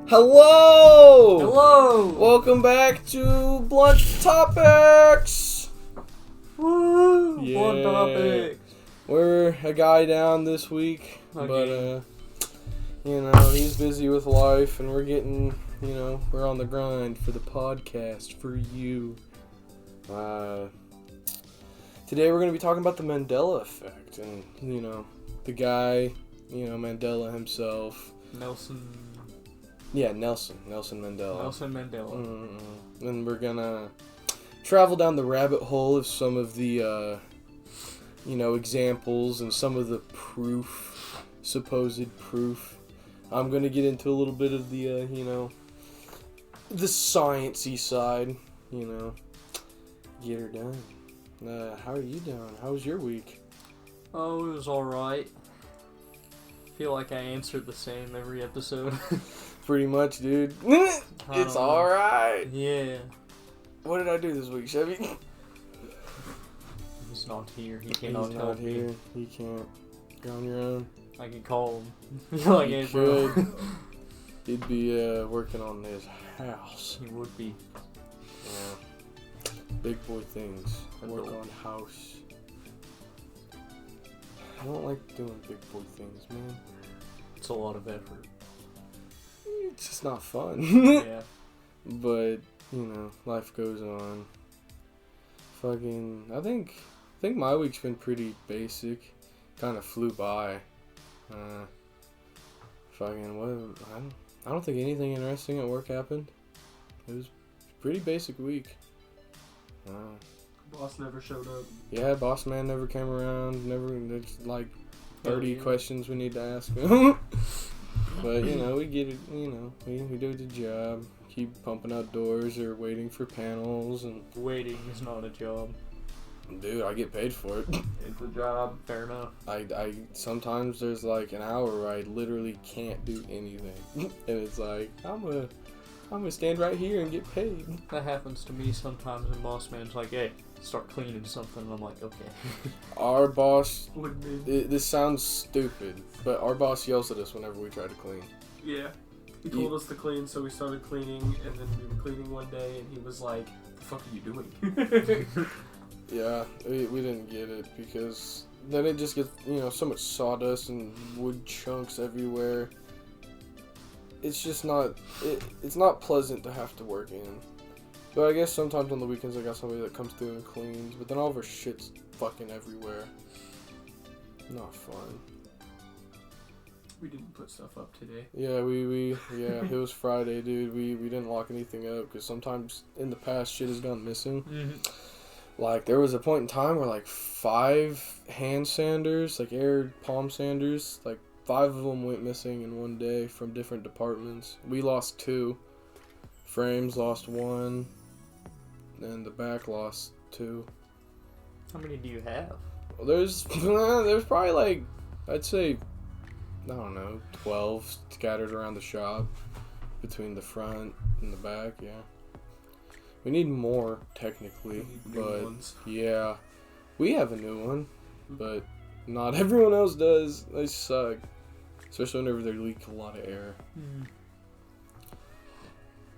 Hello! Hello! Welcome back to Blunt Topics! Woo! Yeah. Blunt Topics! We're a guy down this week, Okay. but, he's busy with life, and we're getting, we're on the grind for the podcast, for you. Today we're going to be talking about the Mandela Effect, and, the guy, Mandela himself. Nelson Mandela. Nelson Mandela. And we're gonna travel down the rabbit hole of some of the, examples and some of the supposed proof. I'm gonna get into a little bit of the, the sciencey side, get her done. How are you doing? How was your week? Oh, it was alright. Feel like I answered the same every episode. Pretty much, dude. It's alright. Yeah. What did I do this week, Chevy? He's not here. He cannot tell me. Here. He can't. You're on your own. I can call him. Like, hey, bro. He'd be working on his house. He would be. Yeah. Big boy things. Work on house. I don't like doing big boy things, man. It's a lot of effort. It's just not fun. Yeah. But, life goes on. I think my week's been pretty basic. Kind of flew by. I don't think anything interesting at work happened. It was a pretty basic week. Boss never showed up. Yeah, boss man never came around. There's like 30 questions we need to ask him. But, we get it, we do the job. Keep pumping out doors or waiting for panels. And Waiting is not a job. dude, I get paid for it. It's a job. Fair enough. I sometimes there's like an hour where I literally can't do anything. And it's like, I'm gonna stand right here and get paid. That happens to me sometimes, and boss man's like, hey, start cleaning something, and I'm like, okay. Our boss, Would be. this sounds stupid, but our boss yells at us whenever we try to clean. Yeah. He told us to clean, so we started cleaning, and then we were cleaning one day, and he was like, "The fuck are you doing?" Yeah, we didn't get it because then it just gets, so much sawdust and wood chunks everywhere. It's just not, it's not pleasant to have to work in. But I guess sometimes on the weekends I got somebody that comes through and cleans, but then all of our shit's fucking everywhere. Not fun. We didn't put stuff up today. Yeah, it was Friday, dude. We didn't lock anything up because sometimes in the past shit has gone missing. Mm-hmm. Like, there was a point in time where, like, 5 hand sanders, like air palm sanders, like, 5 of them went missing in one day from different departments. We lost 2. Frames lost 1. And the back lost 2. How many do you have? Well, there's probably, like, I'd say, I don't know, 12 scattered around the shop between the front and the back, yeah. We need more, technically, but yeah, we have a new one, but not everyone else does. They suck, especially whenever they leak a lot of air.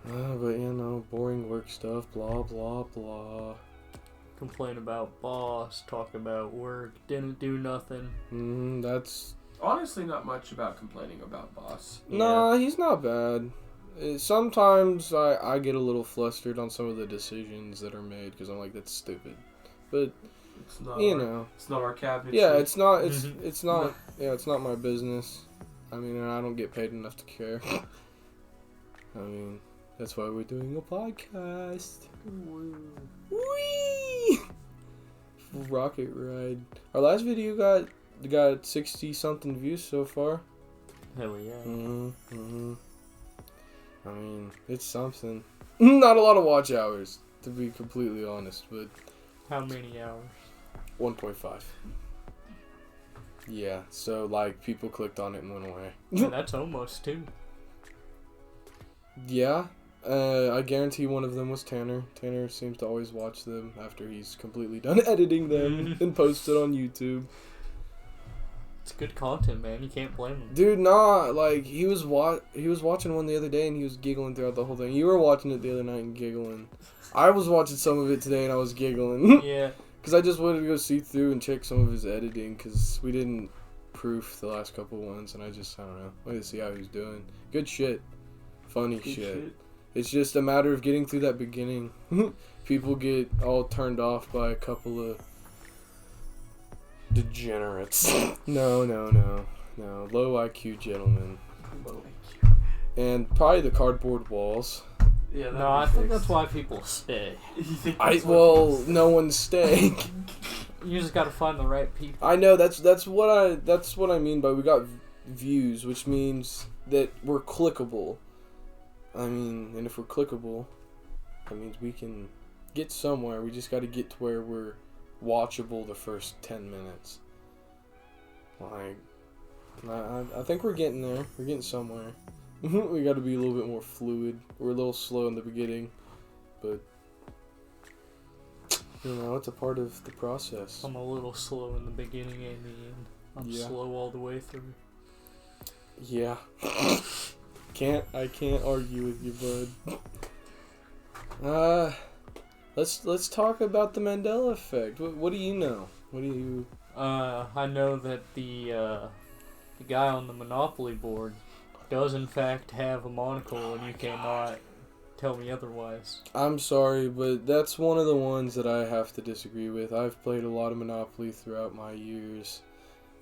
But boring work stuff, blah blah blah. Complain about boss, talk about work, didn't do nothing. That's Honestly, not much about complaining about boss. Nah, he's not bad. Sometimes I get a little flustered on some of the decisions that are made because I'm like, that's stupid. But It's not. It's not our cabinet. yeah, shit. it's not. It's not. Yeah, it's not my business. I mean, I don't get paid enough to care. I mean, that's why we're doing a podcast. Whee! Rocket ride. Our last video got 60 something views so far. Hell yeah. I mean, it's something. Not a lot of watch hours, to be completely honest, but How many hours? 1.5. Yeah, so like people clicked on it and went away. And that's almost 2. Yeah, I guarantee one of them was Tanner. Tanner seems to always watch them after he's completely done editing them and post it on YouTube. It's good content, man. You can't blame him. Dude, nah, like, he was watching one the other day and he was giggling throughout the whole thing. You were watching it the other night and giggling. I was watching some of it today and I was giggling. Yeah. Because I just wanted to go see through and check some of his editing because we didn't proof the last couple ones and I don't know. Wanted to see how he was doing. Good shit. Funny shit. It's just a matter of getting through that beginning. People get all turned off by a couple of degenerates. No. Low IQ gentlemen. Low IQ. And probably the cardboard walls. Yeah, No, I think that's why people stay. You think that's why people stay? No one's staying. You just gotta find the right people. I know that's what I mean by we got views, which means that we're clickable. I mean, and if we're clickable, that means we can get somewhere. We just got to get to where we're watchable the first 10 minutes. Like, I think we're getting there. We're getting somewhere. We got to be a little bit more fluid. We're a little slow in the beginning, but you know, it's a part of the process. I'm a little slow in the beginning and the end. I'm slow all the way through. Yeah. I can't argue with you, bud. Let's talk about the Mandela Effect. What do you know? What do you? I know that the guy on the Monopoly board does in fact have a monocle, and you cannot tell me otherwise. I'm sorry, but that's one of the ones that I have to disagree with. I've played a lot of Monopoly throughout my years,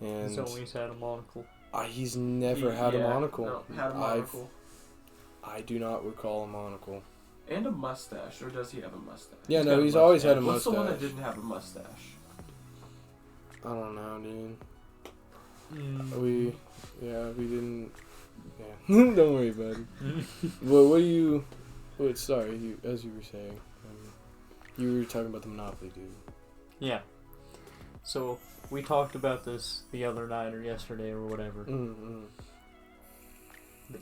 and He's always had a monocle. he's never had a monocle. No, had a monocle. I do not recall a monocle. And a mustache, or does he have a mustache? Yeah, got he's always had a What's mustache. the one that didn't have a mustache? I don't know, dude. Mm. We didn't. Yeah, don't worry about it. Well, what do you? Wait, sorry. As you were saying, you were talking about the Monopoly, dude. Yeah. So we talked about this the other night or yesterday or whatever. Mm-hmm.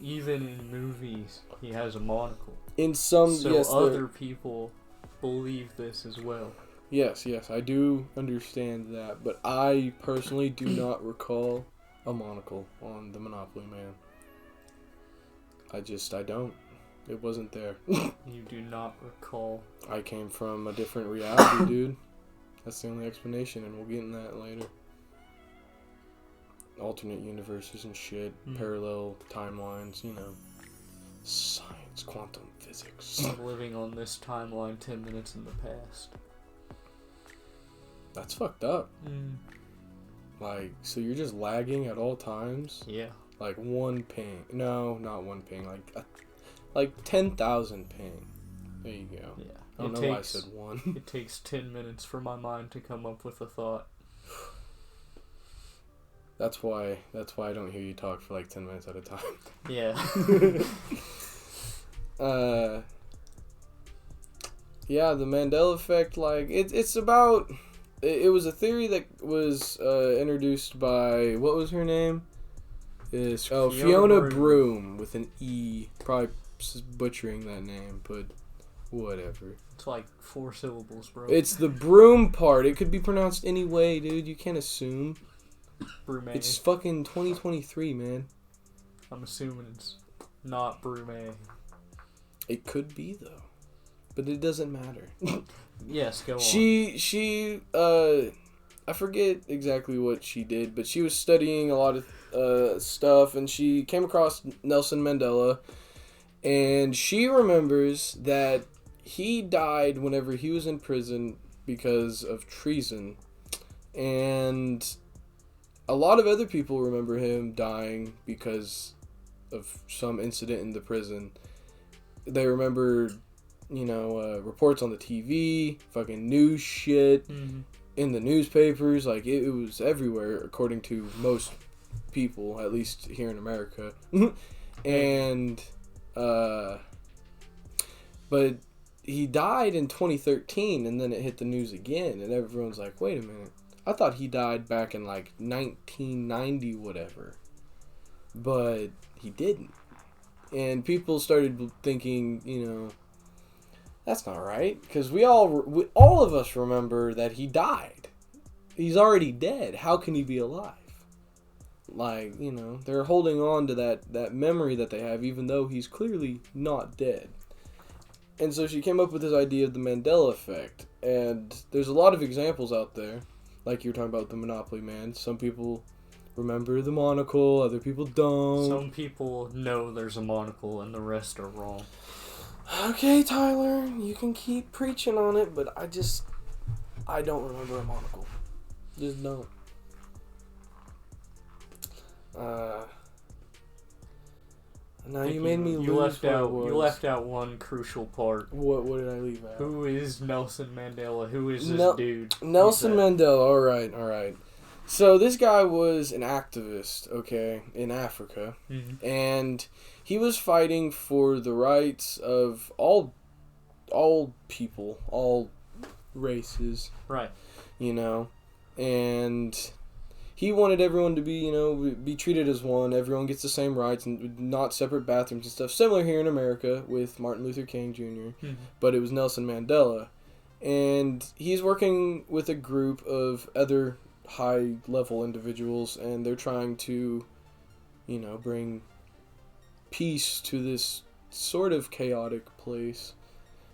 Even in movies, he has a monocle. In some, so yes, other people believe this as well. Yes, I do understand that, but I personally do not recall a monocle on the Monopoly Man. I don't. It wasn't there. You do not recall. I came from a different reality, dude. That's the only explanation, and we'll get in that later. Alternate universes and shit, parallel timelines, you know. Science, quantum physics. I'm living on this timeline 10 minutes in the past. That's fucked up. Like, so you're just lagging at all times? Yeah. Like one ping. No, not one ping. Like 10,000 ping. There you go. Yeah. I don't know why I said one. It takes 10 minutes for my mind to come up with a thought. That's why I don't hear you talk for like 10 minutes at a time. Yeah. Yeah, the Mandela Effect, like, it's about... It was a theory that was introduced by... What was her name? Fiona Broom with an E. Probably butchering that name, but whatever. It's like 4 syllables, bro. It's the broom part. It could be pronounced any way, dude. You can't assume. Brume. It's fucking 2023, man. I'm assuming it's not Brume. It could be, though. But it doesn't matter. Yes, go on. She I forget exactly what she did, but she was studying a lot of stuff, and she came across Nelson Mandela, and she remembers that he died whenever he was in prison because of treason, and a lot of other people remember him dying because of some incident in the prison. They remember, you know, reports on the TV, fucking news shit, in the newspapers. Like, it was everywhere, according to most people, at least here in America. And, but he died in 2013, and then it hit the news again, and everyone's like, wait a minute. I thought he died back in, like, 1990, whatever. But he didn't. And people started thinking, you know, that's not right, because we all of us remember that he died. He's already dead. How can he be alive? Like, you know, they're holding on to that memory that they have, even though he's clearly not dead. And so she came up with this idea of the Mandela Effect. And there's a lot of examples out there, like you were talking about the Monopoly Man. Some people remember the monocle, other people don't. Some people know there's a monocle and the rest are wrong. Okay, Tyler, you can keep preaching on it, but I don't remember a monocle. Just don't. Now you made me you lose You left out one crucial part. What did I leave out? Who is Nelson Mandela? Who is this dude? Nelson Mandela. All right. So this guy was an activist, okay, in Africa, and he was fighting for the rights of all people, all races. Right. You know, and he wanted everyone to be treated as one. Everyone gets the same rights and not separate bathrooms and stuff. Similar here in America with Martin Luther King Jr., but it was Nelson Mandela. And he's working with a group of other high-level individuals, and they're trying to, bring peace to this sort of chaotic place.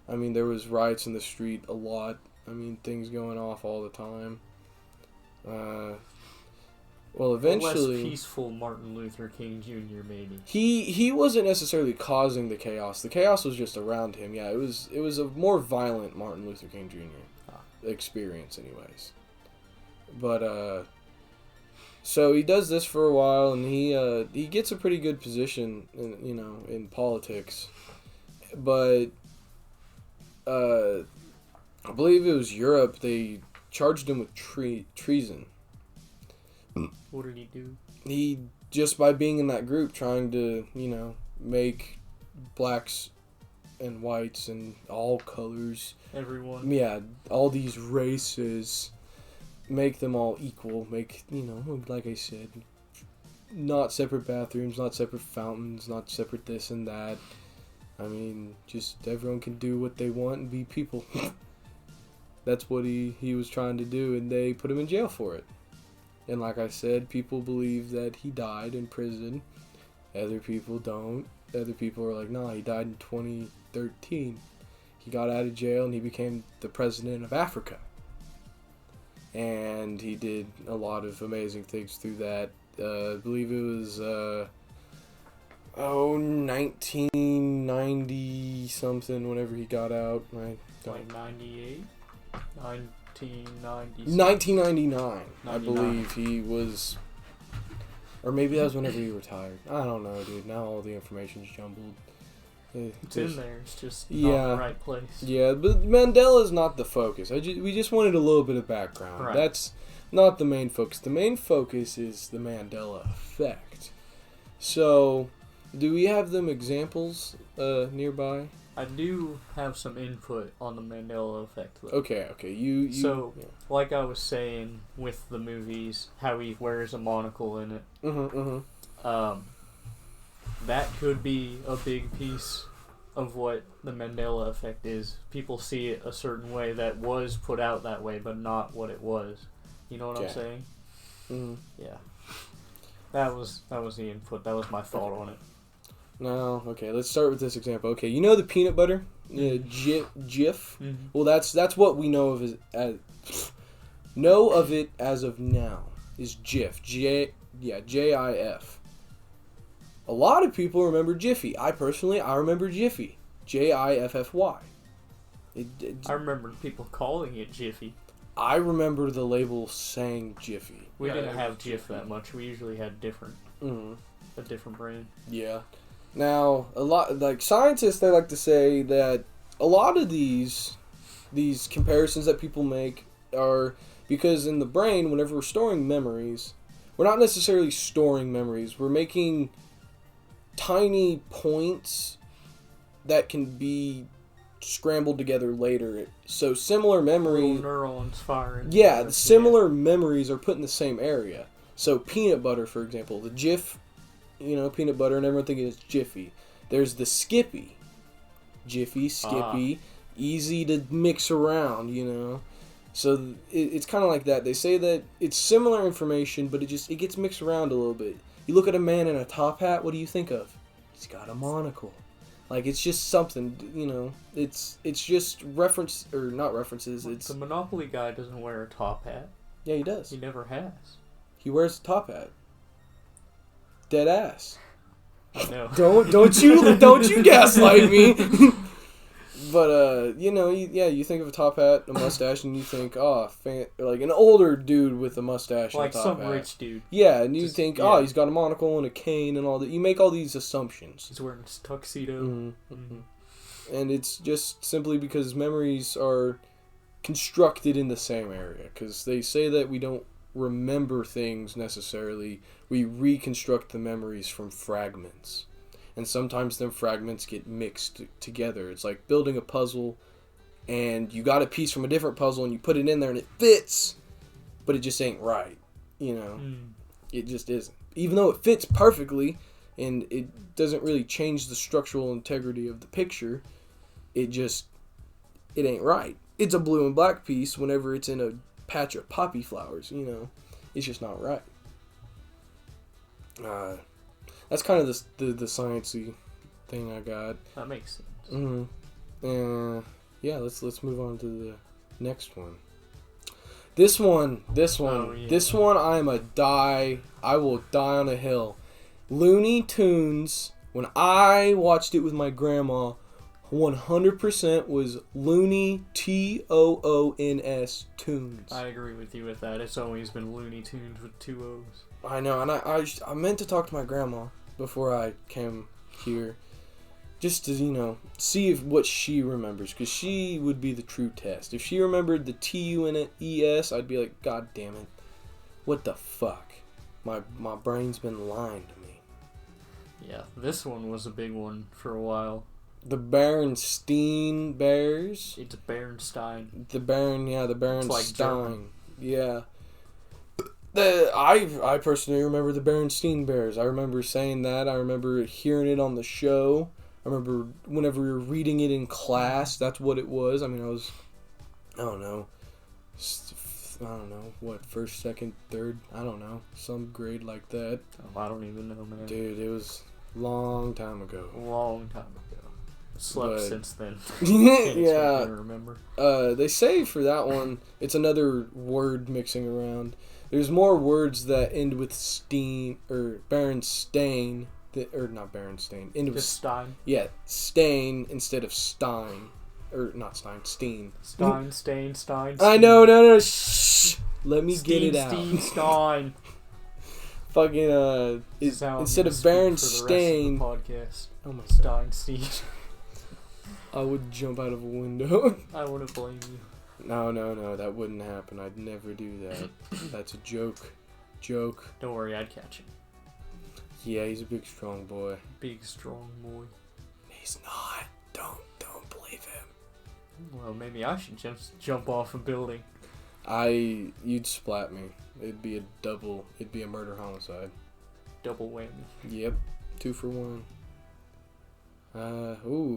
I mean, there was riots in the street a lot. I mean, things going off all the time. Well, eventually... A less peaceful Martin Luther King Jr., maybe. He wasn't necessarily causing the chaos. The chaos was just around him. Yeah, it was a more violent Martin Luther King Jr. Experience, anyways. But, so he does this for a while, and he gets a pretty good position, in politics. But, I believe it was Europe, they charged him with treason. What did he do? He, just by being in that group, trying to, make blacks and whites and all colors. Everyone. Yeah, all these races, make them all equal. Make, like I said, not separate bathrooms, not separate fountains, not separate this and that. I mean, just everyone can do what they want and be people. That's what he was trying to do, and they put him in jail for it. And like I said, people believe that he died in prison. Other people don't. Other people are like, nah, he died in 2013. He got out of jail and he became the president of Africa. And he did a lot of amazing things through that. I believe it was, 1990 something whenever he got out. Like 98? 1999, I believe he was, or maybe that was whenever he retired. I don't know, dude. Now all the information's jumbled. It's in there. It's just not in the right place. Yeah, but Mandela's not the focus. We just wanted a little bit of background. Right. That's not the main focus. The main focus is the Mandela Effect. So, do we have them examples nearby? I do have some input on the Mandela Effect, though. Okay. You so, like I was saying with the movies, how he wears a monocle in it. That could be a big piece of what the Mandela Effect is. People see it a certain way that was put out that way, but not what it was. You know what I'm saying? Yeah. That was the input. That was my thought on it. No, okay, let's start with this example. Okay, you know the peanut butter? GIF? Mm-hmm. Well, that's what we know of it as of now, is GIF. J-I-F. A lot of people remember Jiffy. I remember Jiffy. J-I-F-F-Y. I remember people calling it Jiffy. I remember the label saying Jiffy. We didn't have Jif that much. We usually had a different brand. Yeah. Now, a lot, like scientists, they like to say that a lot of these comparisons that people make are because in the brain, whenever we're storing memories, we're not necessarily storing memories. We're making tiny points that can be scrambled together later. So similar memory... Little neurons firing. Yeah, similar memories are put in the same area. So peanut butter, for example, the Jif... peanut butter, and everyone thinking it's Jiffy. There's the Skippy. Jiffy, Skippy, easy to mix around, So it's kind of like that. They say that it's similar information, but it gets mixed around a little bit. You look at a man in a top hat, what do you think of? He's got a monocle. Like, it's just something, you know. It's just reference, or not references. It's The Monopoly guy doesn't wear a top hat. Yeah, he does. He never has. He wears a top hat. Dead ass. I know. Don't you gaslight me. But you know, you think of a top hat, a mustache, and you think, like an older dude with a mustache Like and a top some hat. rich dude. Yeah, and you think, he's got a monocle and a cane and all that. You make all these assumptions. He's wearing his tuxedo. Mm-hmm. And it's just simply because memories are constructed in the same area. Because they say that we don't remember things necessarily. We reconstruct the memories from fragments. And sometimes them fragments get mixed together. It's like building a puzzle, and you got a piece from a different puzzle, and you put it in there, and it fits, but it just ain't right. You know? It just isn't. Even though it fits perfectly, and it doesn't really change the structural integrity of the picture, it ain't right. It's a blue and black piece whenever it's in a patch of poppy flowers, you know? It's just not right. That's kind of the sciencey thing I got. That makes sense. Mm-hmm. Yeah, let's move on to the next one. This one, I will die on a hill. Looney Tunes, when I watched it with my grandma, 100% was Looney, Toons, Tunes. I agree with you with that. It's always been Looney Tunes with 2 O's. I know, and I meant to talk to my grandma before I came here, just to, you know, see what she remembers, because she would be the true test. If she remembered the Tunes, I'd be like, God damn it, what the fuck? My brain's been lying to me. Yeah, this one was a big one for a while. The Berenstain Bears. It's Berenstain. The Berenstain. It's like German. Yeah. I personally remember the Berenstain Bears. I remember saying that. I remember hearing it on the show. I remember whenever we were reading it in class, that's what it was. I mean, I don't know, what, first, second, third, I don't know, some grade like that. Oh, I don't even know, man. Dude, it was a long time ago. Slept since then. Yeah. I remember. They say for that one, it's another word mixing around. There's more words that end with steen, or Berenstain, or not Berenstain. End with Stein. Yeah, stain instead of Stein. Or not Stein, Steen. Stein, Stein. I know, no, shh. Let me get it out. Stein. Fucking, instead of Berenstain. Podcast. Oh my God. Stein. I would jump out of a window. I wouldn't blame you. No, that wouldn't happen. I'd never do that. That's a joke. Don't worry, I'd catch him. Yeah, he's a big, strong boy. Big, strong boy. He's not. Don't believe him. Well, maybe I should just jump off a building. You'd splat me. It'd be a murder-homicide. Double whammy. Yep. 2 for 1.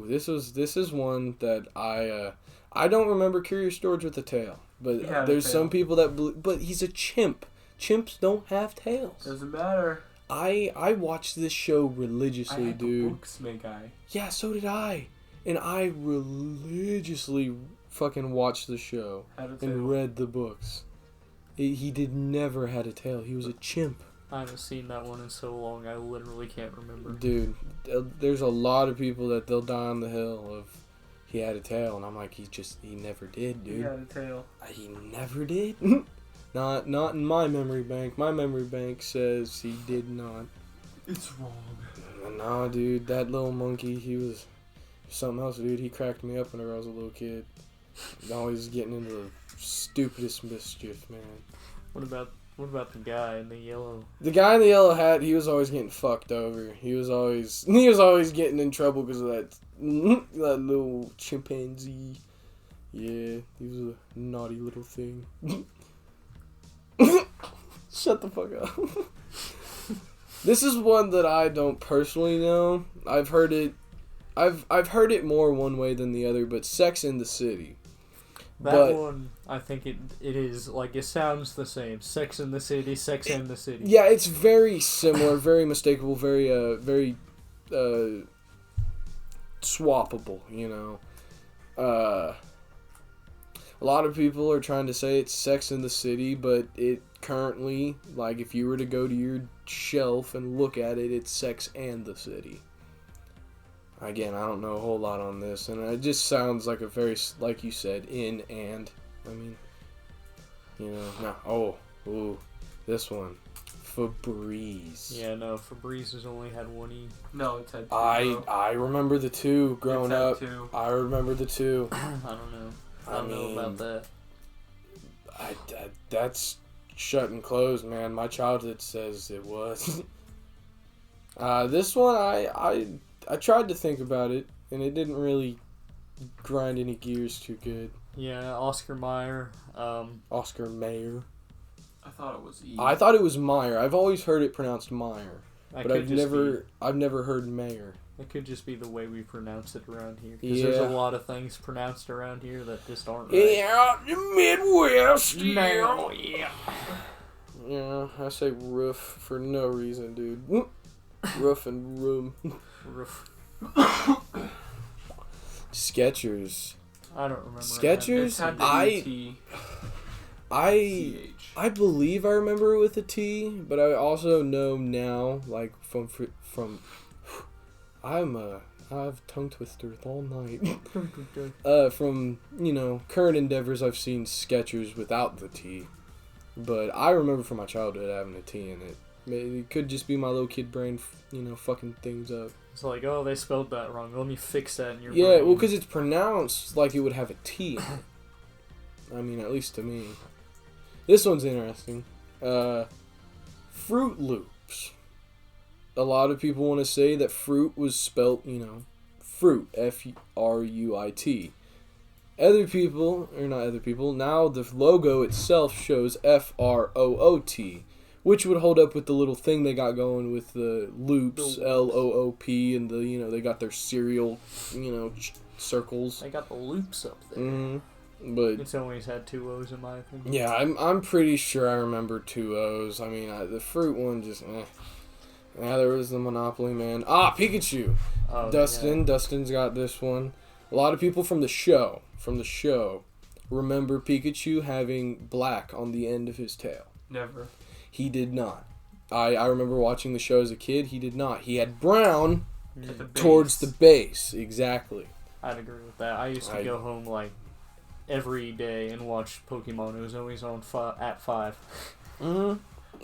This is one that I don't remember Curious George with a tail, but there's some people that but he's a chimp. Chimps don't have tails. Doesn't matter. I watched this show religiously, I had dude. The books, my guy. Yeah, so did I, and I religiously fucking watched the show and read the books. He never had a tail. He was a chimp. I haven't seen that one in so long, I literally can't remember. Dude, there's a lot of people that they'll die on the hill of he had a tail, and I'm like, he never did, dude. He had a tail. He never did? Not in my memory bank. My memory bank says he did not. It's wrong. Nah, dude, that little monkey, he was something else, dude. He cracked me up whenever I was a little kid. Always getting into the stupidest mischief, man. What about the guy in the yellow? The guy in the yellow hat, he was always getting fucked over. He was always getting in trouble because of that little chimpanzee. Yeah, he was a naughty little thing. Shut the fuck up. This is one that I don't personally know. I've heard it more one way than the other, but Sex in the City. That one, I think it is, like, it sounds the same. Sex in the City, Sex and the City. Yeah, it's very similar, very mistakable, very swappable, you know. A lot of people are trying to say it's Sex in the City, but it currently, like, if you were to go to your shelf and look at it, it's Sex and the City. Again, I don't know a whole lot on this, and it just sounds like a very, like you said, I mean, you know, this one, Febreze. Yeah, no, Febreze has only had one E. No, it's had two. I remember the two growing up. Two. I remember the two. I don't know. I don't know about that. That's shut and closed, man. My childhood says it was. This one, I tried to think about it, and it didn't really grind any gears too good. Yeah, Oscar Mayer. Oscar Mayer. I thought it was E. I thought it was Meyer. I've always heard it pronounced Meyer, but I've never heard Mayer. It could just be the way we pronounce it around here. Because there's a lot of things pronounced around here that just aren't right. Yeah, the Midwest. No, yeah. Yeah, I say roof for no reason, dude. Roof and room. Roof. Skechers. I don't remember. It's had the E-T. I believe I remember it with a T, but I also know now, like from I've tongue twisters all night. From, you know, current endeavors, I've seen Skechers without the T, but I remember from my childhood having a T in it. It could just be my little kid brain, you know, fucking things up. It's like, oh, they spelled that wrong. Let me fix that in your brain. brain. Well, because it's pronounced like it would have a T in it. I mean, at least to me. This one's interesting. Fruit Loops. A lot of people want to say that fruit was spelt, you know, fruit, F-R-U-I-T. Now the logo itself shows F-R-O-O-T, which would hold up with the little thing they got going with the loops, L-O-O-P, and the, you know, they got their cereal, you know, circles. They got the loops up there. Mm-hmm. But it's always had two O's in my opinion. Yeah, I'm pretty sure I remember two O's. I mean, the fruit one just, Yeah, there was the Monopoly Man. Pikachu! Oh, Dustin's got this one. A lot of people from the show, remember Pikachu having black on the end of his tail. Never. He did not. I remember watching the show as a kid. He did not. He had brown towards the base. Exactly. I'd agree with that. I used to go home, like, every day and watch Pokemon. It was always on at 5. Mm-hmm.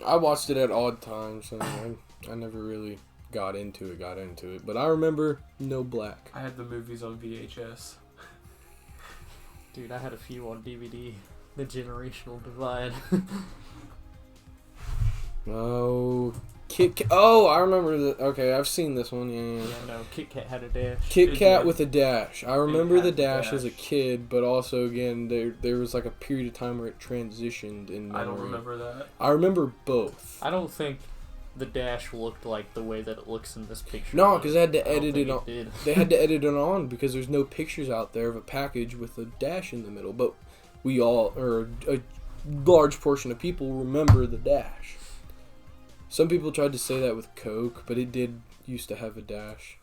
I watched it at odd times, and I never really got into it. But I remember no black. I had the movies on VHS. Dude, I had a few on DVD. The generational divide. Oh, Kit Kat. Oh, I remember that. Okay, I've seen this one. Yeah, no, Kit Kat had a dash. Kit Kat with a dash. I remember the dash as a kid, but also, again, there was like a period of time where it transitioned in memory. I don't remember that. I remember both. I don't think the dash looked like the way that it looks in this picture. No, because they had to edit it on. They had to edit it on because there's no pictures out there of a package with a dash in the middle. But we all, or a large portion of people, remember the dash. Some people tried to say that with Coke, but it did used to have a dash.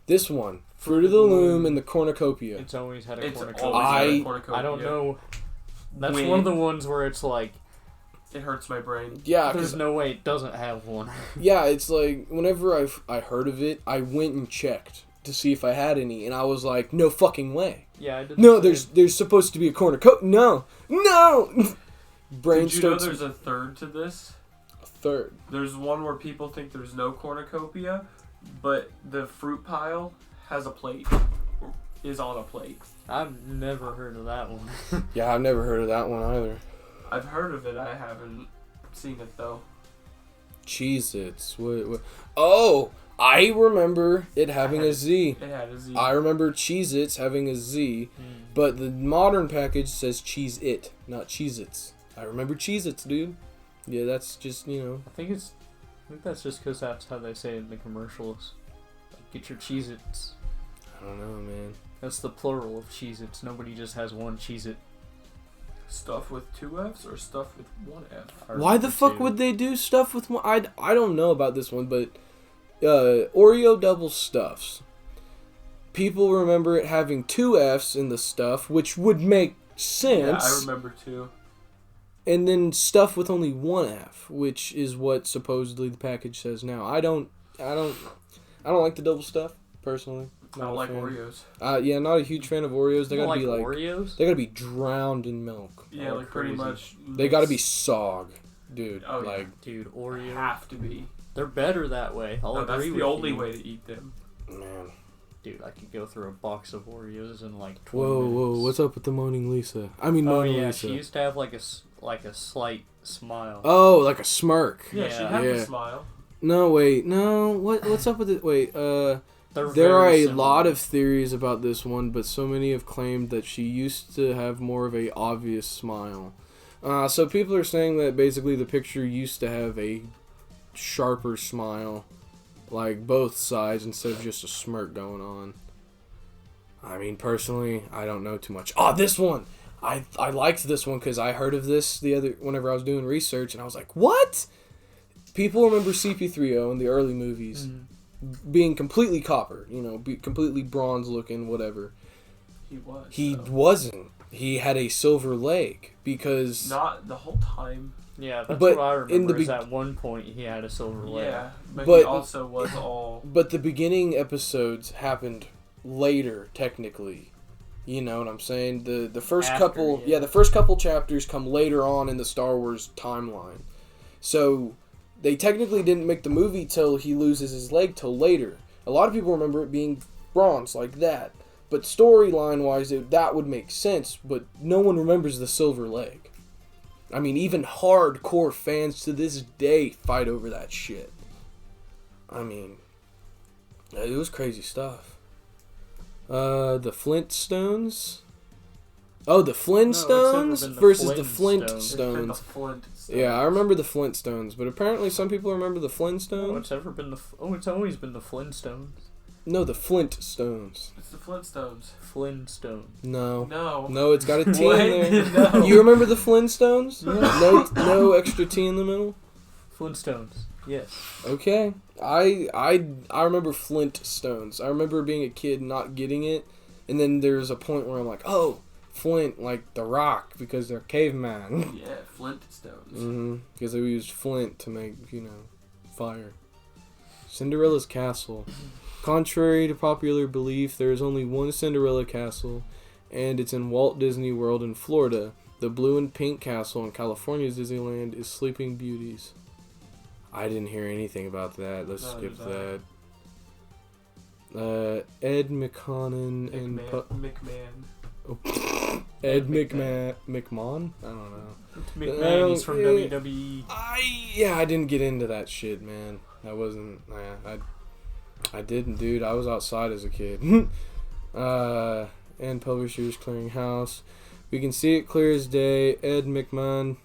This one, Fruit of the Loom and the Cornucopia. It's always had a cornucopia. I don't know. That's one of the ones where it's like... It hurts my brain. Yeah, there's no way it doesn't have one. Yeah, it's like, whenever I heard of it, I went and checked to see if I had any, and I was like, no fucking way. Yeah, I did. No, there's supposed to be a cornucopia. No! Brain Did you know there's a third to this? Third. There's one where people think there's no cornucopia, but the fruit pile has a plate. Is on a plate. I've never heard of that one. Yeah, I've never heard of that one either. I've heard of it. I haven't seen it though. Cheez-Its. What? Oh, I remember it having a Z. It had a Z. I remember Cheez-Its having a Z, but the modern package says Cheez-It, not Cheez-Its. I remember Cheez-Its, dude. Yeah, that's just, you know. I think that's just because that's how they say it in the commercials. Like, get your Cheez-Its. I don't know, man. That's the plural of Cheez-Its. Nobody just has one Cheez-It. Stuff with 2 F's or stuff with 1 F? Why the fuck would they do stuff with one? I don't know about this one, but Oreo double stuffs. People remember it having 2 F's in the stuff, which would make sense. Yeah, I remember too. And then stuff with only 1 F, which is what supposedly the package says now. I don't like the double stuff personally. I don't like Oreos. Yeah, not a huge fan of Oreos. They gotta be like Oreos. They gotta be drowned in milk. Yeah, like pretty much. They gotta be sog, dude. Oh, like, dude, Oreos have to be. They're better that way. I'll agree that's with the only you. way to eat them. Man. Dude, I could go through a box of Oreos in like 20 Whoa, minutes. whoa! What's up with the Moaning Lisa? I mean, Mona yeah, Lisa. she used to have like a slight smile. Oh, like a smirk. Yeah, she had a smile. No, wait, no. What's up with it? Wait, There are a lot of theories about this one, but so many have claimed that she used to have more of a obvious smile. So people are saying that basically the picture used to have a sharper smile, like both sides, instead of just a smirk going on. I mean, personally, I don't know too much. Oh, this one! I liked this one because I heard of this whenever I was doing research, and I was like, what? People remember CP3O in the early movies. Mm-hmm. Being completely copper, completely bronze looking, whatever. He wasn't. He had a silver leg because not the whole time. Yeah, that's what I remember. Is at one point he had a silver leg. Yeah, but he also was all. But the beginning episodes happened later, technically. You know what I'm saying? The first the first couple chapters come later on in the Star Wars timeline. So they technically didn't make the movie till he loses his leg till later. A lot of people remember it being bronze like that. But storyline-wise, that would make sense, but no one remembers the silver leg. I mean, even hardcore fans to this day fight over that shit. I mean, it was crazy stuff. The Flintstones... Oh, the Flintstones versus the Flintstones. Yeah, I remember the Flintstones, but apparently some people remember the Flintstones. It's always been the Flintstones. No, the Flintstones. It's the Flintstones. Flintstones. No, it's got a T in there. No. You remember the Flintstones? Yeah. No extra T in the middle. Flintstones. Yes. Okay. I remember Flintstones. I remember being a kid not getting it, and then there's a point where I'm like, oh. Flint, like The Rock, because they're cavemen. Yeah, Flintstones. Mm-hmm. Because they used flint to make, fire. Cinderella's Castle. Contrary to popular belief, there is only one Cinderella Castle, and it's in Walt Disney World in Florida. The blue and pink castle in California's Disneyland is Sleeping Beauty's. I didn't hear anything about that. Let's skip that. Ed McConan and... McMahon. Ed McMahon? I don't know. McMahon, he's from WWE. I didn't get into that shit, man. I wasn't. I didn't, dude. I was outside as a kid. And Publishers Clearinghouse. We can see it clear as day. Ed McMahon,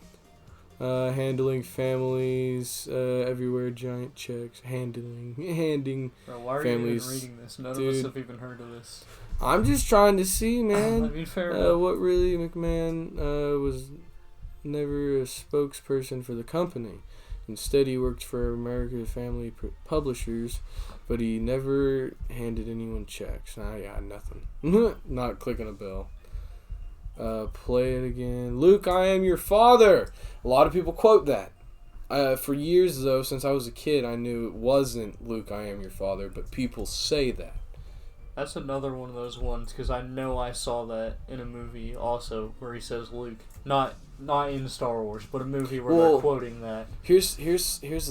handling families everywhere. Giant checks. Handing Bro, why are families. you even reading this? None of us have even heard of this. I'm just trying to see, man. I mean, fair enough. What really McMahon was never a spokesperson for the company. Instead, he worked for American Family Publishers, but he never handed anyone checks. I got nothing. Not clicking a bell. Play it again. Luke, I am your father. A lot of people quote that. For years, though, since I was a kid, I knew it wasn't Luke, I am your father, but people say that. That's another one of those ones, because I know I saw that in a movie also, where he says Luke. Not in Star Wars, but a movie where they're quoting that. Here's the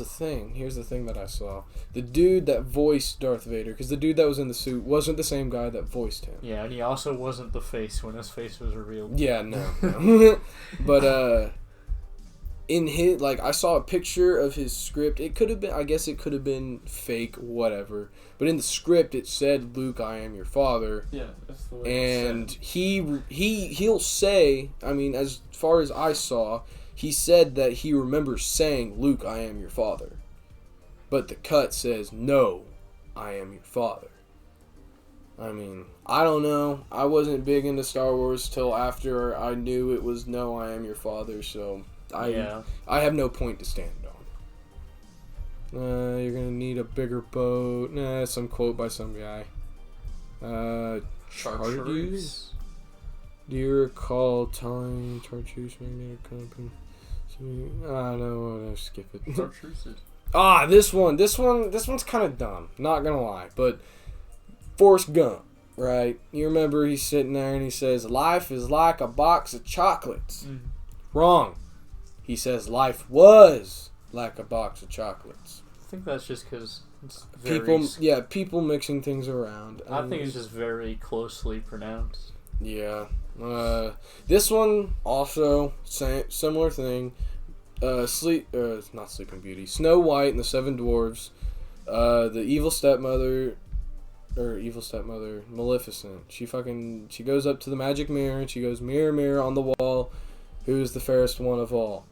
thing. Here's the thing that I saw. The dude that voiced Darth Vader, because the dude that was in the suit wasn't the same guy that voiced him. Yeah, and he also wasn't the face when his face was revealed. Yeah, no. But, in his, I saw a picture of his script. It could have been, I guess it could have been fake, whatever. But in the script, it said, Luke, I am your father. Yeah, that's the way and he'll say, I mean, as far as I saw, he said that he remembers saying, Luke, I am your father. But the cut says, no, I am your father. I mean, I don't know. I wasn't big into Star Wars till after I knew it was "No, I am your father," so I have no point to stand on. You're gonna need a bigger boat. Some quote by some guy. Chartreuse? Do you recall telling Chartreuse Magnetic Company? No, I'll skip it. Chartreuse. This one's kind of dumb. Not gonna lie, but Forrest Gump, right? You remember he's sitting there and he says, "Life is like a box of chocolates." Mm-hmm. Wrong. He says, "Life was like a box of chocolates." I think that's just because it's people mixing things around. I think it's just very closely pronounced. Yeah. This one also similar thing. Not Sleeping Beauty. Snow White and the Seven Dwarfs. The evil stepmother, Maleficent. She goes up to the magic mirror and she goes, "Mirror, mirror on the wall, who is the fairest one of all?"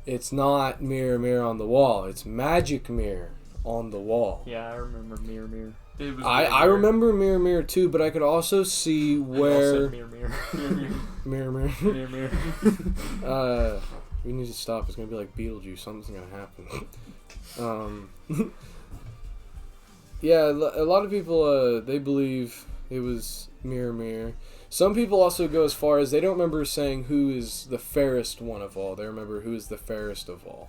It's not mirror, mirror on the wall. It's magic mirror on the wall. Yeah, I remember Mirror, Mirror. I remember Mirror, Mirror too, but I could also see where Mirror, Mirror. Mirror, Mirror. Mirror, Mirror. We need to stop. It's gonna be like Beetlejuice. Something's gonna happen. Yeah, a lot of people they believe it was Mirror, Mirror. Some people also go as far as they don't remember saying who is the fairest one of all. They remember who is the fairest of all.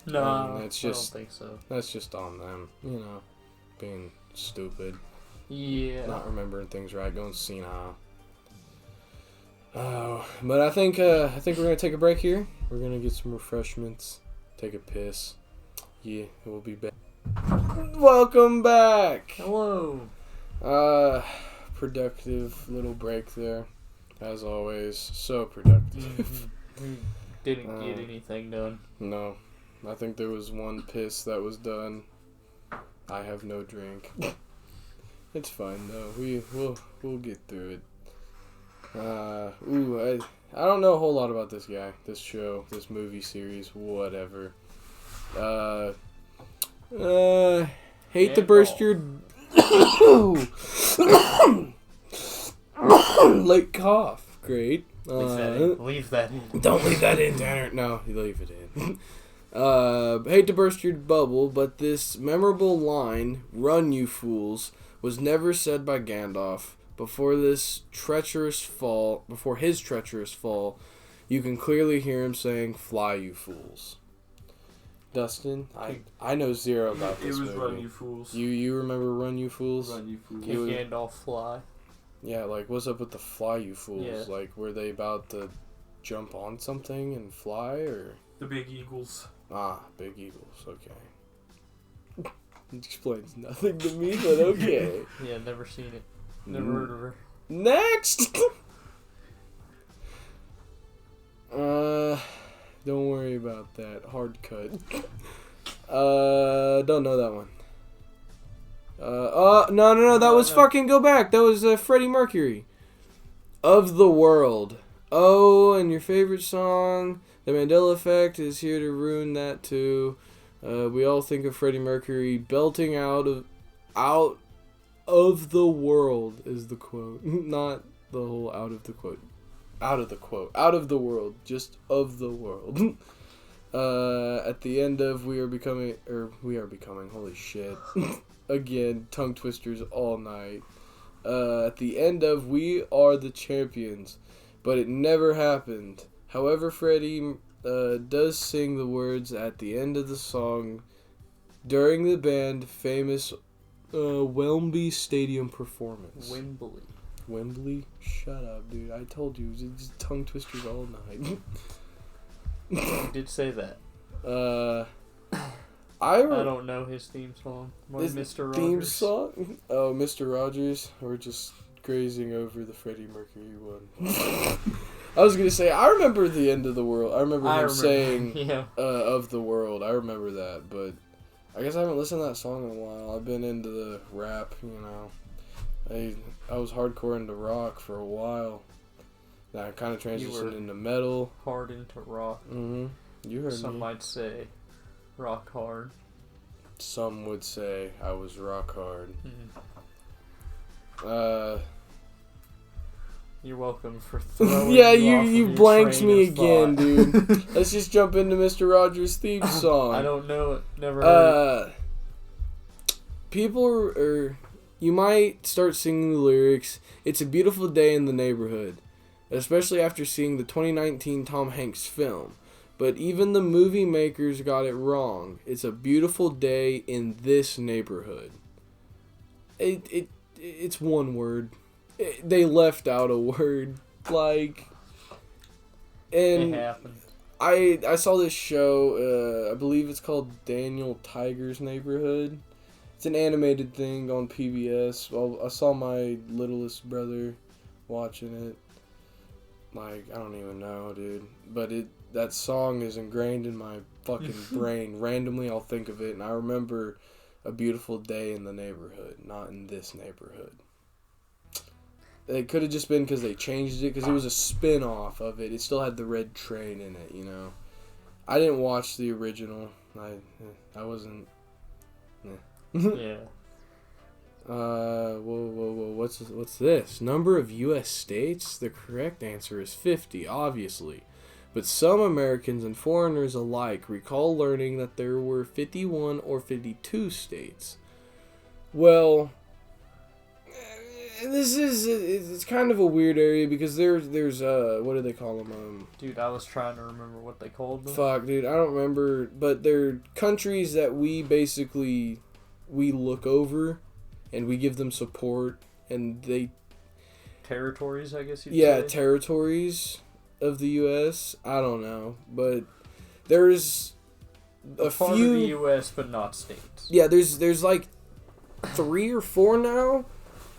No, I don't think so. That's just on them, being stupid. Yeah. Not remembering things right, going senile. But I think we're gonna take a break here. We're gonna get some refreshments, take a piss. Yeah, we'll be back. Welcome back. Hello. Productive little break there, as always. So productive. We didn't get anything done. No, I think there was one piss that was done. I have no drink. It's fine though. We'll get through it. I don't know a whole lot about this guy, this show, this movie series, whatever. Hate to burst your late cough. Great. Leave that in. Don't leave that in, Tanner. No, you leave it in. Hate to burst your bubble, but this memorable line, "Run, you fools," was never said by Gandalf. Before his treacherous fall, you can clearly hear him saying, "Fly, you fools." Dustin, I know zero about this movie. It was Run, You Fools. You remember Run, You Fools? Run, You Fools. Can Gandalf fly? Yeah, like, what's up with the Fly, You Fools? Yeah. Like, were they about to jump on something and fly, or? The Big Eagles. Big Eagles, okay. It explains nothing to me, but okay. Yeah, never seen it. Never heard of her. Next! Don't worry about that. Hard cut. Don't know that one. No, that was fucking go back. That was Freddie Mercury. Of the World. Oh, and your favorite song, The Mandela Effect, is here to ruin that too. We all think of Freddie Mercury belting out of the world is the quote. Not the whole out of the quote. Out of the quote. Out of the world. Just of the world. At the end of We Are Becoming, holy shit. Again, tongue twisters all night. At the end of We Are the Champions. But it never happened. However, Freddie does sing the words at the end of the song during the band famous Wembley Stadium performance. Wembley? Shut up, dude. I told you. It was just tongue twisters all night. You did say that. I don't know his theme song. Mr. Rogers. Theme song? Oh, Mr. Rogers. We're just grazing over the Freddie Mercury one. I was gonna say, I remember the end of the world. I remember him saying, yeah. Of the world. I remember that, but I guess I haven't listened to that song in a while. I've been into the rap, I was hardcore into rock for a while. Then I kind of transitioned into metal. Hard into rock. Mm-hmm. You heard me. Some might say rock hard. Some would say I was rock hard. Mm-hmm. You're welcome for throwing Yeah, you off of you your blanked train me of again, thought. dude. Let's just jump into Mr. Rogers' theme song. I don't know it. Never heard it. People are... You might start singing the lyrics, "It's a beautiful day in the neighborhood," especially after seeing the 2019 Tom Hanks film. But even the movie makers got it wrong. It's a beautiful day in this neighborhood. It's one word. They left out a word. Like... And It happened. I saw this show, I believe it's called Daniel Tiger's Neighborhood. It's an animated thing on PBS. Well, I saw my littlest brother watching it. Like, I don't even know, dude. But that song is ingrained in my fucking brain. Randomly, I'll think of it, and I remember a beautiful day in the neighborhood, not in this neighborhood. It could have just been because they changed it, because it was a spin-off of it. It still had the red train in it, you know. I didn't watch the original. I wasn't... Yeah. Whoa. What's this? Number of U.S. states? The correct answer is 50, obviously. But some Americans and foreigners alike recall learning that there were 51 or 52 states. Well, it's kind of a weird area because there's what do they call them? Dude, I was trying to remember what they called them. Fuck, dude, I don't remember. But they're countries that we look over, and we give them support, and they... Territories, I guess you'd say? Yeah, territories of the U.S. I don't know, but there's a part few... of the U.S., but not states. Yeah, there's like 3 or 4 now.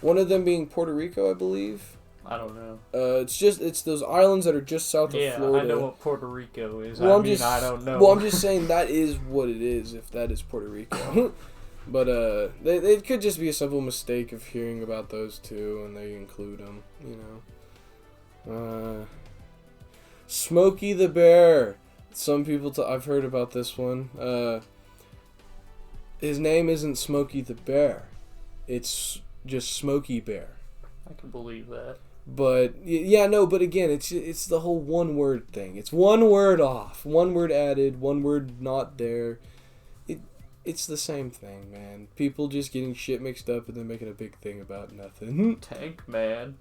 One of them being Puerto Rico, I believe. I don't know. It's those islands that are just south of Florida. Yeah, I know what Puerto Rico is. Well, I don't know. Well, I'm just saying that is what it is, if that is Puerto Rico. But it could just be a simple mistake of hearing about those two, and they include them, you know. Smokey the Bear. Some people, I've heard about this one. His name isn't Smokey the Bear. It's just Smokey Bear. I can believe that. But, yeah, no, but again, it's the whole one word thing. It's one word off, one word added, one word not there. It's the same thing, man. People just getting shit mixed up and then making a big thing about nothing. Tank Man,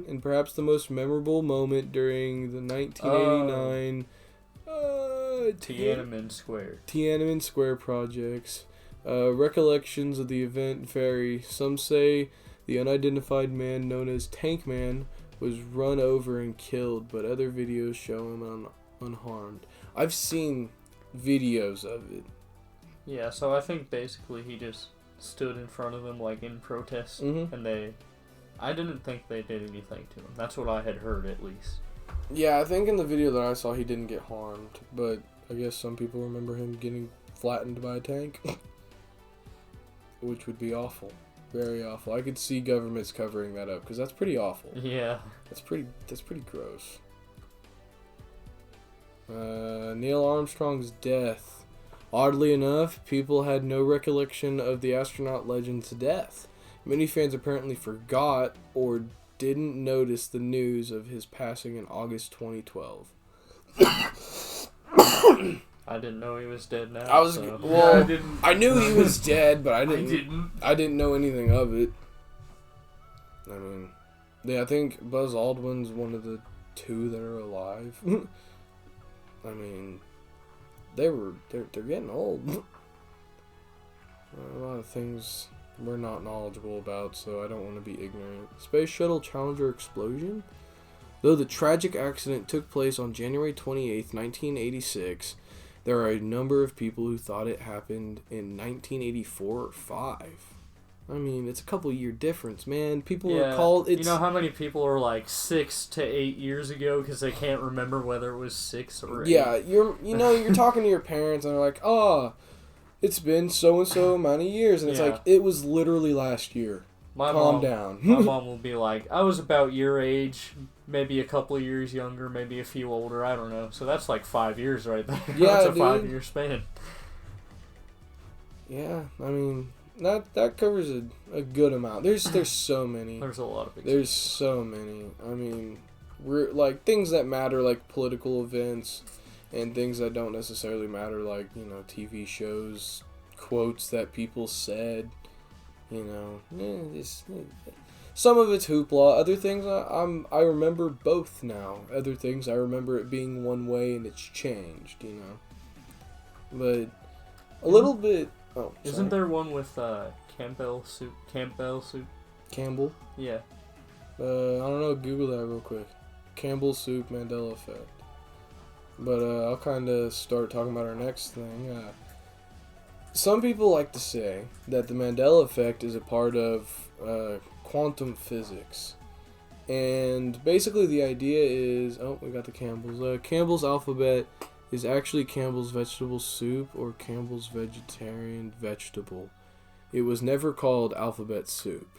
and perhaps the most memorable moment during the 1989 Tiananmen Square projects. Recollections of the event vary. Some say the unidentified man known as Tank Man was run over and killed, but other videos show him unharmed. I've seen videos of it. Yeah, so I think basically he just stood in front of them like in protest, and I didn't think they did anything to him. That's what I had heard, at least. Yeah, I think in the video that I saw he didn't get harmed, but I guess some people remember him getting flattened by a tank. Which would be awful. Very awful. I could see governments covering that up, because that's pretty awful. Yeah. That's pretty gross. Neil Armstrong's death. Oddly enough, people had no recollection of the astronaut legend's death. Many fans apparently forgot or didn't notice the news of his passing in August 2012. I didn't know he was dead now. I knew he was dead, but I didn't know anything of it. I mean, yeah, I think Buzz Aldrin's one of the 2 that are alive. I mean, they're getting old. A lot of things we're not knowledgeable about, so I don't want to be ignorant. Space Shuttle Challenger explosion? Though the tragic accident took place on January 28th, 1986, there are a number of people who thought it happened in 1984 or 5. I mean, it's a couple year difference, man. People are called... You know how many people are like 6 to 8 years ago because they can't remember whether it was 6 or 8? Yeah, you're talking to your parents and they're like, oh, it's been so-and-so amount of years. And it's like, it was literally last year. Calm down. My mom will be like, I was about your age, maybe a couple of years younger, maybe a few older, I don't know. So that's like 5 years right there. Yeah, that's a 5-year span. Yeah, I mean... that covers a good amount. There's so many. There's a lot of examples. There's so many. I mean, like things that matter, like political events, and things that don't necessarily matter, like TV shows, quotes that people said. Some of it's hoopla. Other things I remember both now. Other things I remember it being one way and it's changed. But a little bit. Oh, isn't sorry. there one with Campbell soup? Campbell? Yeah. I don't know. Google that real quick. Campbell soup, Mandela Effect. But I'll kind of start talking about our next thing. Some people like to say that the Mandela Effect is a part of quantum physics. And basically the idea is... Oh, we got the Campbell's. Campbell's alphabet is actually Campbell's vegetable soup or Campbell's vegetarian vegetable. It was never called alphabet soup.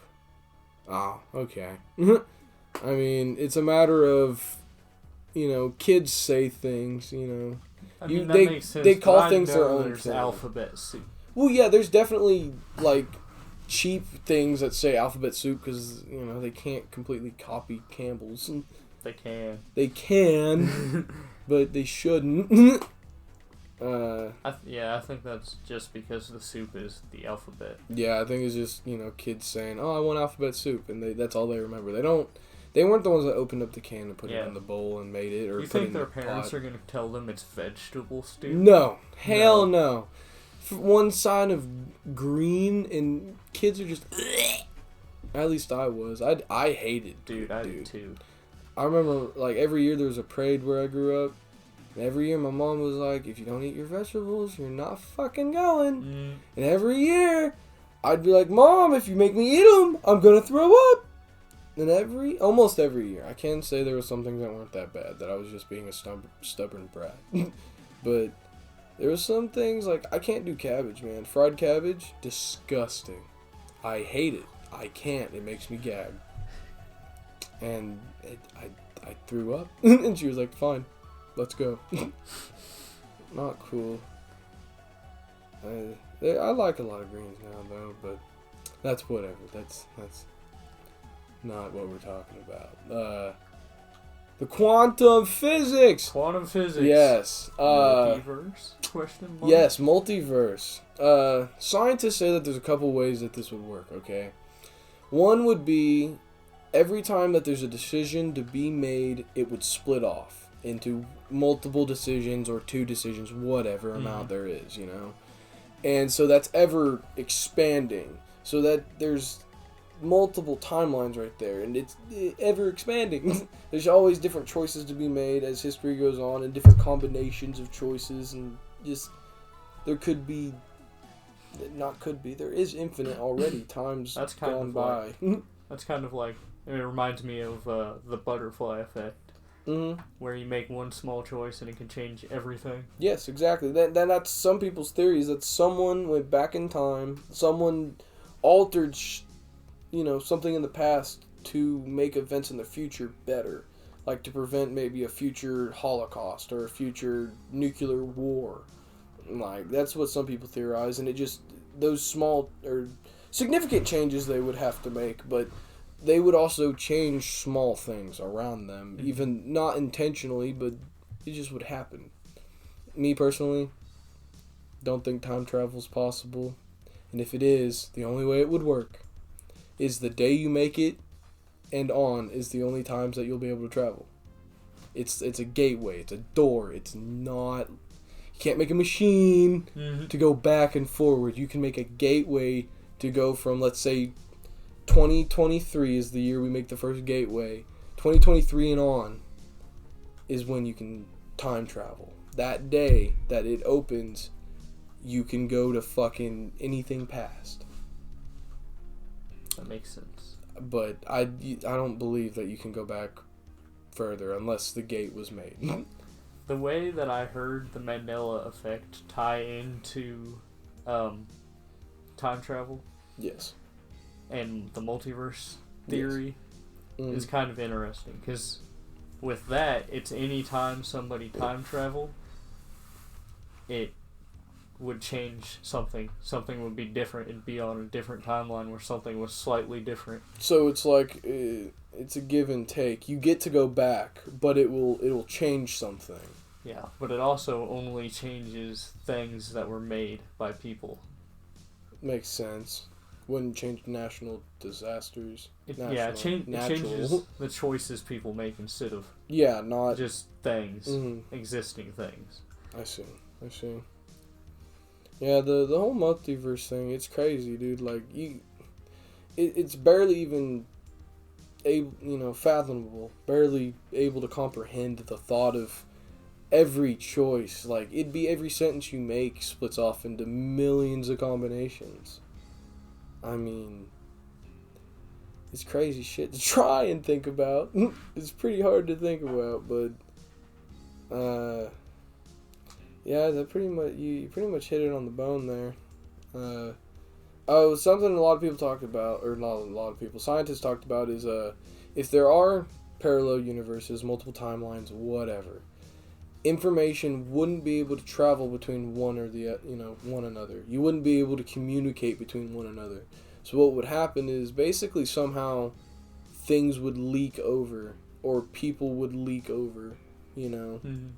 Ah, okay. I mean, it's a matter of, kids say things, I mean, that they, makes sense. they call but things I their know own there's thing. alphabet soup. Well, yeah, there's definitely, like, cheap things that say alphabet soup because, they can't completely copy Campbell's. They can. They can, but they shouldn't. I think that's just because the soup is the alphabet. Yeah, I think it's just, kids saying, "Oh, I want alphabet soup," and that's all they remember. They weren't the ones that opened up the can and put it in the bowl and made it, or you put it think in their the parents pot. are gonna tell them it's vegetable stew? No, hell no. One sign of green, and kids are just. At least I was. I hated. Dude, I did too. I remember, like, every year there was a parade where I grew up. And every year my mom was like, if you don't eat your vegetables, you're not fucking going. And every year I'd be like, Mom, if you make me eat them, I'm going to throw up. And almost every year. I can say there were some things that weren't that bad, that I was just being a stubborn brat. But there were some things, like, I can't do cabbage, man. Fried cabbage, disgusting. I hate it. I can't. It makes me gag. And I threw up. And she was like, fine. Let's go. Not cool. I like a lot of greens now, though, but that's whatever. That's not what we're talking about. The quantum physics. Quantum physics. Yes. Multiverse? Question mark? Yes, multiverse. Scientists say that there's a couple ways that this would work. Okay. One would be every time that there's a decision to be made, it would split off into multiple decisions or two decisions, whatever amount there is, And so that's ever expanding. So that there's multiple timelines right there, and it's ever expanding. There's always different choices to be made as history goes on, and different combinations of choices, and just there is infinite already. Time's That's kind gone of by. That's kind of like, it reminds me of the butterfly effect. Mm-hmm. Where you make one small choice and it can change everything. Yes, exactly. That's some people's theories, that someone went back in time, someone altered, something in the past to make events in the future better, like to prevent maybe a future Holocaust or a future nuclear war. Like, that's what some people theorize, and it just, those small or significant changes they would have to make, but they would also change small things around them, even not intentionally, but it just would happen. Me personally, don't think time travel is possible. And if it is, the only way it would work is the day you make it and on is the only times that you'll be able to travel. It's a gateway. It's a door. It's not... You can't make a machine to go back and forward. You can make a gateway to go from, let's say, 2023 is the year we make the first gateway. 2023 and on is when you can time travel. That day that it opens, you can go to fucking anything past. That makes sense. But I don't believe that you can go back further unless the gate was made. The way that I heard the Mandela Effect tie into time travel Yes. and the multiverse theory Yes. is kind of interesting, because with that, it's any time somebody time traveled, it would change something. Something would be different. It'd be on a different timeline where something was slightly different. So it's like it's a give and take. You get to go back, but it'll change something. Yeah, but it also only changes things that were made by people. Makes sense. Wouldn't change national disasters. It Natural. changes the choices people make instead of not just things, existing things. I see. Yeah, the whole multiverse thing, it's crazy, dude. Like it's barely even fathomable. Barely able to comprehend the thought of every choice. Like, it'd be every sentence you make splits off into millions of combinations. I mean, it's crazy shit to try and think about. It's pretty hard to think about, but yeah, that pretty much you pretty much hit it on the bone there. Something a lot of people talked about, or not a lot of people, scientists talked about, is if there are parallel universes, multiple timelines, whatever, information wouldn't be able to travel between one another. You wouldn't be able to communicate between one another. So what would happen is basically somehow things would leak over, or people would leak over, Mm-hmm.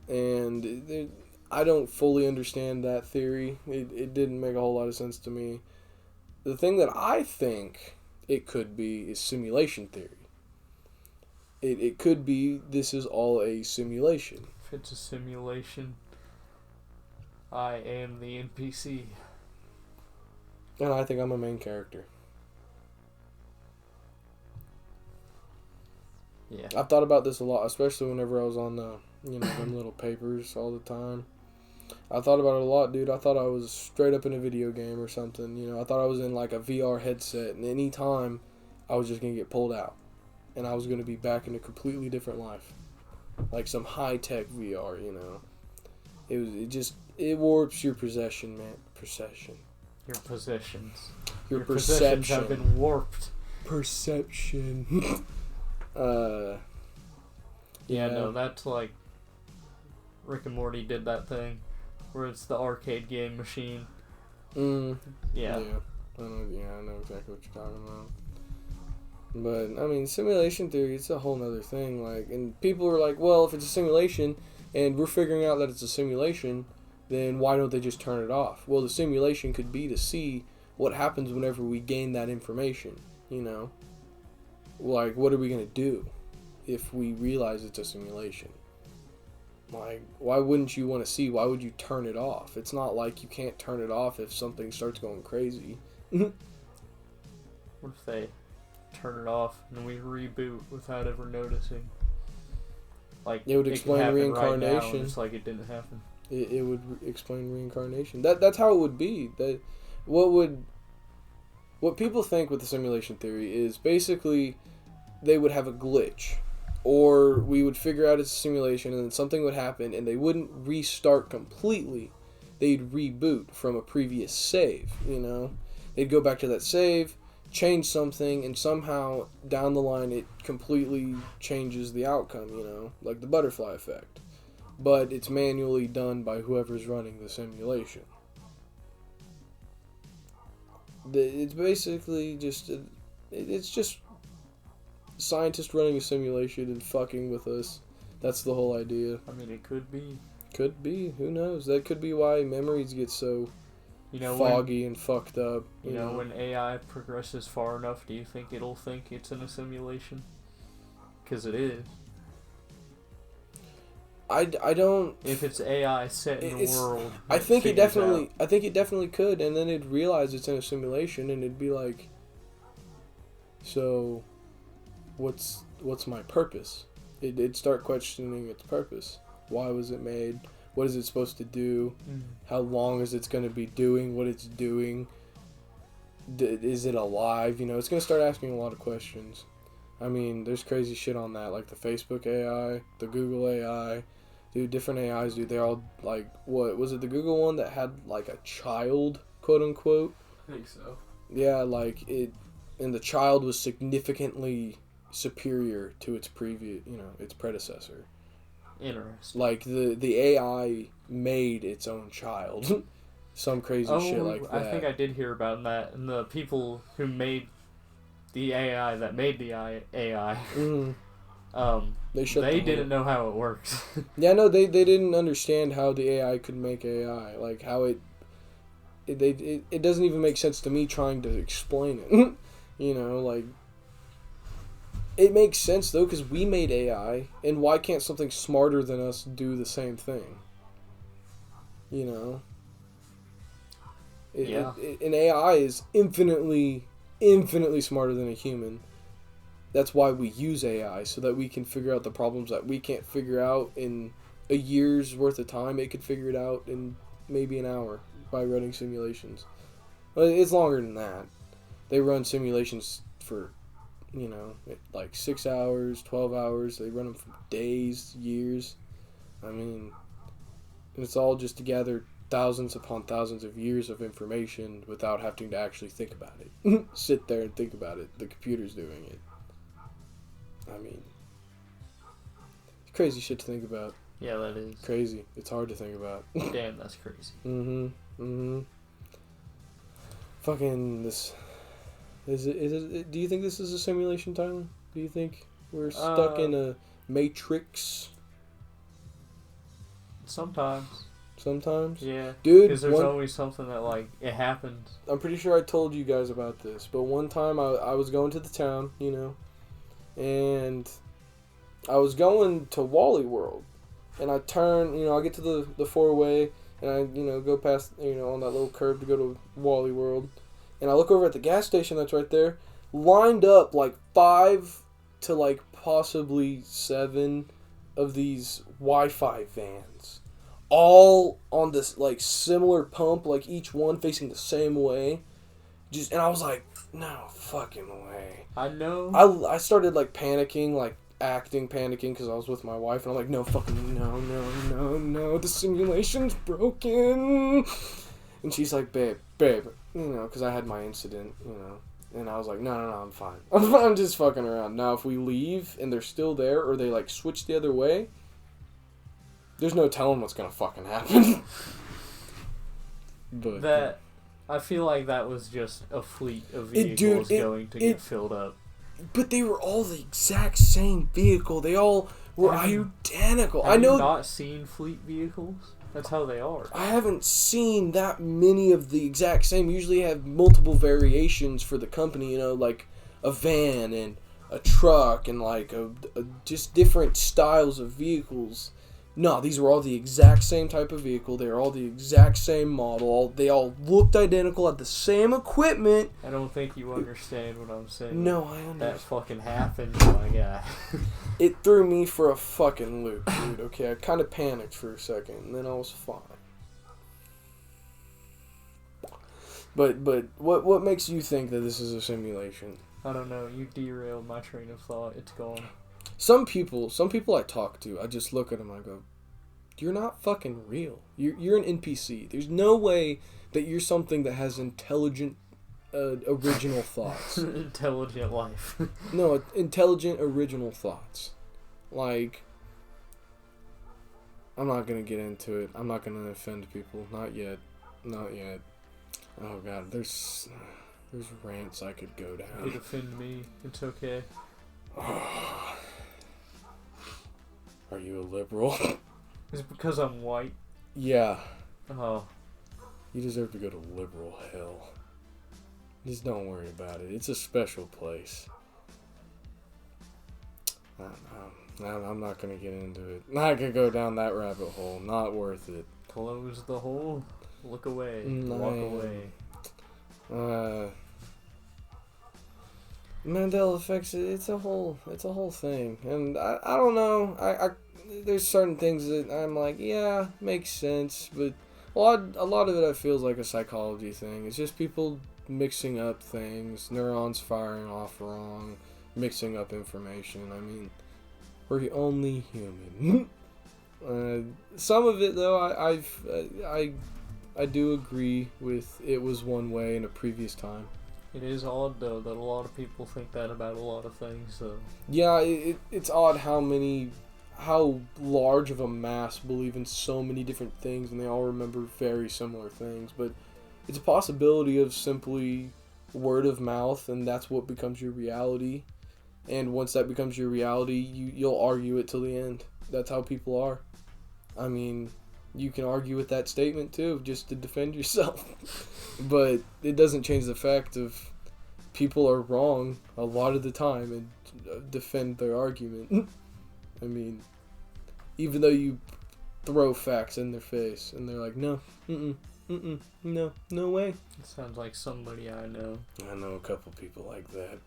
And I don't fully understand that theory. It didn't make a whole lot of sense to me. The thing that I think it could be is simulation theory. It could be this is all a simulation. If it's a simulation, I am the NPC. And I think I'm a main character. Yeah. I've thought about this a lot, especially whenever I was on them little papers all the time. I thought about it a lot, dude. I thought I was straight up in a video game or something. I thought I was in like a VR headset, and any time I was just going to get pulled out. And I was going to be back in a completely different life. Like some high-tech VR, It warps your possession, man. Your possessions. Your possessions perception. have been warped. Perception. Yeah, no, that's like Rick and Morty did that thing where it's the arcade game machine. Yeah. Yeah. I know exactly what you're talking about. But I mean, simulation theory, it's a whole nother thing. Like, and people are like, well, if it's a simulation and we're figuring out that it's a simulation, then why don't they just turn it off? Well, the simulation could be to see what happens whenever we gain that information, Like, what are we going to do if we realize it's a simulation? Like, why wouldn't you want to see? Why would you turn it off? It's not like you can't turn it off if something starts going crazy. What if they turn it off and we reboot without ever noticing? Like, it would explain reincarnation. Right now, it's like it didn't happen. It would explain reincarnation. That's how it would be. What people think with the simulation theory is basically they would have a glitch, or we would figure out it's a simulation, and then something would happen, and they wouldn't restart completely. They'd reboot from a previous save. They'd go back to that save, change something, and somehow down the line it completely changes the outcome. Like the butterfly effect. But it's manually done by whoever's running the simulation. It's basically just it's just scientists running a simulation and fucking with us. That's the whole idea. I mean, it could be. Could be. Who knows? That could be why memories get so foggy and fucked up. You know, when AI progresses far enough, do you think it'll think it's in a simulation? Because it is. I don't. If it's AI set in the world, I think it definitely could, and then it'd realize it's in a simulation, and it'd be like, so, what's my purpose? It'd start questioning its purpose. Why was it made? What is it supposed to do? How long is it going to be doing what it's doing? Is it alive? It's going to start asking a lot of questions. I mean, there's crazy shit on that, like the Facebook AI, the Google AI. Dude, different AIs, dude, they're all, like, what, was it the Google one that had, like, a child, quote-unquote? I think so. Yeah, like, and the child was significantly superior to its previous, its predecessor. Interesting. Like the AI made its own child. Some crazy shit like that. I think I did hear about that. And the people who made the AI that made the AI, they didn't know how it works. Yeah, no, they didn't understand how the AI could make AI. Like how it doesn't even make sense to me trying to explain it. You know, like it makes sense though because we made AI, and why can't something smarter than us do the same thing? You know. An AI is infinitely smarter than a human. That's why we use AI, so that we can figure out the problems that we can't figure out in a year's worth of time. It could figure it out in maybe an hour by running simulations. But it's longer than that. They run simulations for, like 6 hours, 12 hours. They run them for days, years. I mean, it's all just to gather thousands upon thousands of years of information without having to actually think about it. Sit there and think about it. The computer's doing it. I mean, it's crazy shit to think about. Yeah, that is. Crazy. It's hard to think about. Damn, that's crazy. Fucking this. Is it, do you think this is a simulation, Tyler? Do you think we're stuck in a matrix? Sometimes. Yeah. Dude, because there's always something that, like, it happens. I'm pretty sure I told you guys about this, but one time I was going to the town, and I was going to Wally World, and I turn, I get to the four-way, and I, go past, on that little curve to go to Wally World, and I look over at the gas station that's right there, lined up like 5 to like possibly 7 of these Wi-Fi vans, all on this like similar pump, like each one facing the same way. And I was like, no fucking way. I know. I started like panicking, like panicking because I was with my wife, and I'm like, no fucking no, the simulation's broken. And she's like, babe, because I had my incident, and I was like, no, I'm fine. I'm just fucking around. Now, if we leave and they're still there, or they like switch the other way, there's no telling what's gonna fucking happen. But I feel like that was just a fleet of vehicles going to get filled up. But they were all the exact same vehicle. They all were identical. Have you not seen fleet vehicles? That's how they are. I haven't seen that many of the exact same. Usually have multiple variations for the company, like a van and a truck and like just different styles of vehicles. No, these were all the exact same type of vehicle. They were all the exact same model. They all looked identical, had the same equipment. I don't think you understand what I'm saying. No, I understand. That fucking happened, my guy. It threw me for a fucking loop, dude. Okay, I kind of panicked for a second, and then I was fine. But what makes you think that this is a simulation? I don't know. You derailed my train of thought. It's gone. Some people I talk to, I just look at them and I go, you're not fucking real. You're an NPC. There's no way that you're something that has intelligent, original thoughts. Intelligent life. No, intelligent, original thoughts. Like, I'm not going to get into it. I'm not going to offend people. Not yet. Oh, God. There's rants I could go down. You could offend me. It's okay. Are you a liberal? Is it because I'm white? Yeah. Oh. You deserve to go to liberal hell. Just don't worry about it. It's a special place. I'm not going to get into it. Not going to go down that rabbit hole. Not worth it. Close the hole. Look away. Walk away. Mandela Effect, it's a whole thing, and I don't know. I there's certain things that I'm like, yeah, makes sense, but a lot of it I feel is like a psychology thing. It's just people mixing up things, neurons firing off wrong, mixing up information. I mean, we're only human. Some of it though, I do agree with. It was one way in a previous time. It is odd, though, that a lot of people think that about a lot of things, though. Yeah, it's odd how many how large of a mass believe in so many different things and they all remember very similar things, but it's a possibility of simply word of mouth, and that's what becomes your reality. And once that becomes your reality, you'll argue it till the end. That's how people are. I mean, you can argue with that statement too, just to defend yourself. But it doesn't change the fact of people are wrong a lot of the time and defend their argument. I mean, even though you throw facts in their face and they're like, no, no way. It sounds like somebody I know. I know a couple people like that.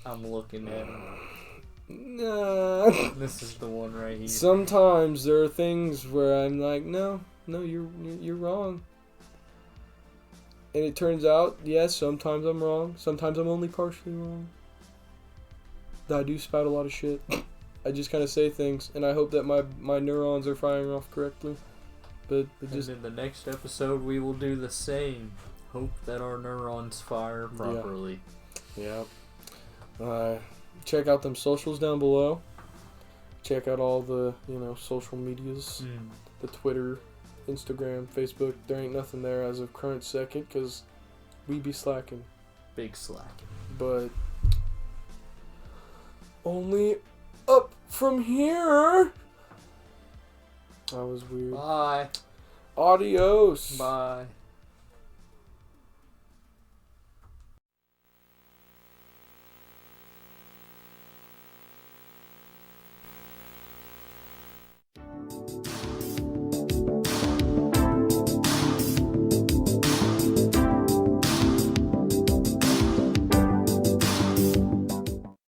I'm looking at him. Nah. This is the one right here. Sometimes there are things where I'm like, no, you're wrong. And it turns out, yes, sometimes I'm wrong. Sometimes I'm only partially wrong. I do spout a lot of shit. I just kind of say things, and I hope that my neurons are firing off correctly. But just in the next episode, we will do the same. Hope that our neurons fire properly. Yeah. Check out them socials down below. Check out all the, social medias. The Twitter, Instagram, Facebook. There ain't nothing there as of current second because we be slacking. Big slacking. But only up from here. That was weird. Bye. Adios. Bye.